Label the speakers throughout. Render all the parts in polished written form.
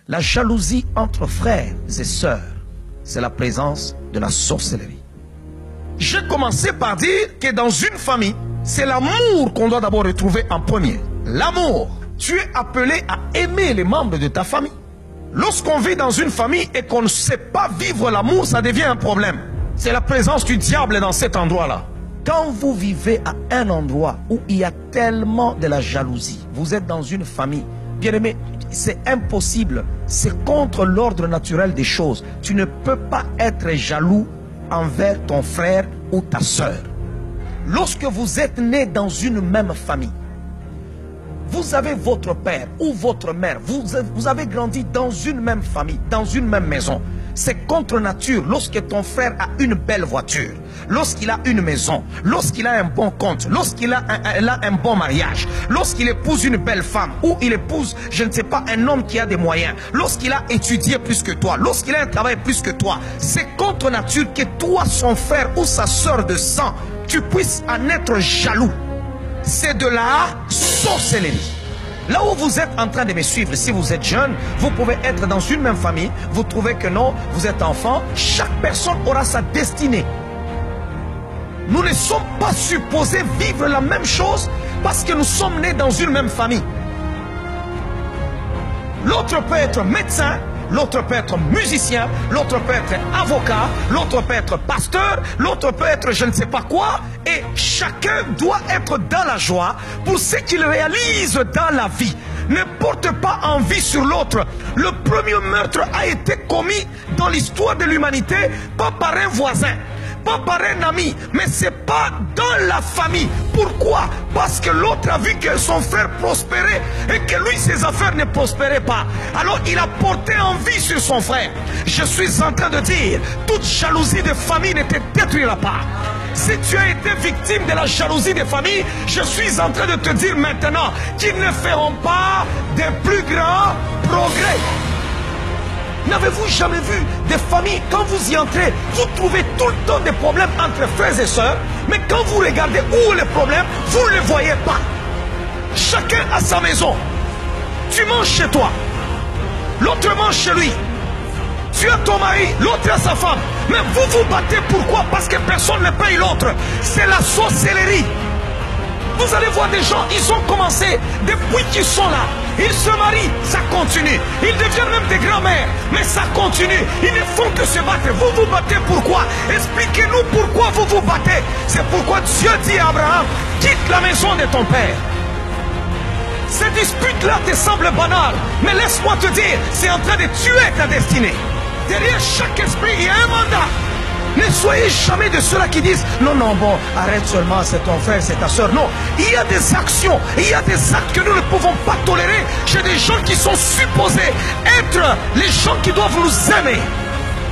Speaker 1: La jalousie entre frères et sœurs, c'est la présence de la sorcellerie. J'ai commencé par dire que dans une famille, c'est l'amour qu'on doit d'abord retrouver en premier. L'amour. Tu es appelé à aimer les membres de ta famille. Lorsqu'on vit dans une famille et qu'on ne sait pas vivre l'amour, ça devient un problème. C'est la présence du diable dans cet endroit-là. Quand vous vivez à un endroit où il y a tellement de la jalousie, vous êtes dans une famille, bien aimé, c'est impossible. C'est contre l'ordre naturel des choses. Tu ne peux pas être jaloux envers ton frère ou ta sœur. Lorsque vous êtes né dans une même famille, vous avez votre père ou votre mère, vous avez grandi dans une même famille, dans une même maison. C'est contre nature lorsque ton frère a une belle voiture, lorsqu'il a une maison, lorsqu'il a un bon compte, lorsqu'il a un bon mariage, lorsqu'il épouse une belle femme ou il épouse, je ne sais pas, un homme qui a des moyens, lorsqu'il a étudié plus que toi, lorsqu'il a un travail plus que toi. C'est contre nature que toi, son frère ou sa soeur de sang, tu puisses en être jaloux. C'est de la sorcellerie. Là où vous êtes en train de me suivre, si vous êtes jeune, vous pouvez être dans une même famille, vous trouvez que non, vous êtes enfant, chaque personne aura sa destinée. Nous ne sommes pas supposés vivre la même chose parce que nous sommes nés dans une même famille. L'autre peut être médecin, l'autre peut être musicien, l'autre peut être avocat, l'autre peut être pasteur, l'autre peut être je ne sais pas quoi. Et chacun doit être dans la joie pour ce qu'il réalise dans la vie. Ne porte pas envie sur l'autre. Le premier meurtre a été commis dans l'histoire de l'humanité, pas par un voisin, pas par un ami, mais c'est pas dans la famille. Pourquoi? Parce que l'autre a vu que son frère prospérait et que lui, ses affaires ne prospéraient pas. Alors il a porté envie sur son frère. Je suis en train de dire, toute jalousie de famille ne te détruira pas. Si tu as été victime de la jalousie des familles, je suis en train de te dire maintenant qu'ils ne feront pas de plus grands progrès. N'avez-vous jamais vu des familles, quand vous y entrez, vous trouvez tout le temps des problèmes entre frères et sœurs, mais quand vous regardez où est le problème, vous ne le voyez pas. Chacun a sa maison. Tu manges chez toi, l'autre mange chez lui. Tu as ton mari, l'autre a sa femme. Mais vous vous battez, pourquoi? Parce que personne ne paye l'autre. C'est la sorcellerie. Vous allez voir des gens, ils ont commencé depuis qu'ils sont là. Ils se marient, ça continue. Ils deviennent même des grands-mères, mais ça continue. Ils ne font que se battre. Vous vous battez pourquoi? Expliquez-nous pourquoi vous vous battez. C'est pourquoi Dieu dit à Abraham, quitte la maison de ton père. Ces disputes-là te semblent banales, mais laisse-moi te dire, c'est en train de tuer ta destinée. Derrière chaque esprit, il y a un mandat. Ne soyez jamais de ceux-là qui disent non, non, bon, arrête seulement, c'est ton frère, c'est ta soeur. Non, il y a des actions, il y a des actes que nous ne pouvons pas tolérer chez des gens qui sont supposés être les gens qui doivent nous aimer.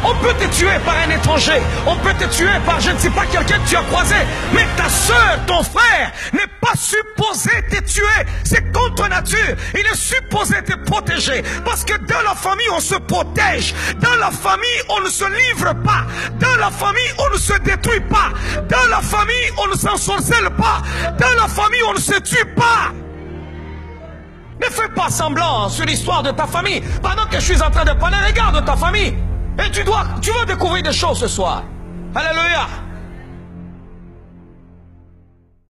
Speaker 1: On peut te tuer par un étranger, on peut te tuer par je ne sais pas quelqu'un que tu as croisé, mais ta soeur, ton frère n'est pas supposé te tuer. C'est contre nature. Il est supposé te protéger. Parce que dans la famille, on se protège. Dans la famille, on ne se livre pas. Dans la famille, on ne se détruit pas. Dans la famille, on ne s'ensorcelle pas. Dans la famille, on ne se tue pas. Ne fais pas semblant sur l'histoire de ta famille. Pendant que je suis en train de parler, regarde ta famille. Et tu vas découvrir des choses ce soir. Alléluia.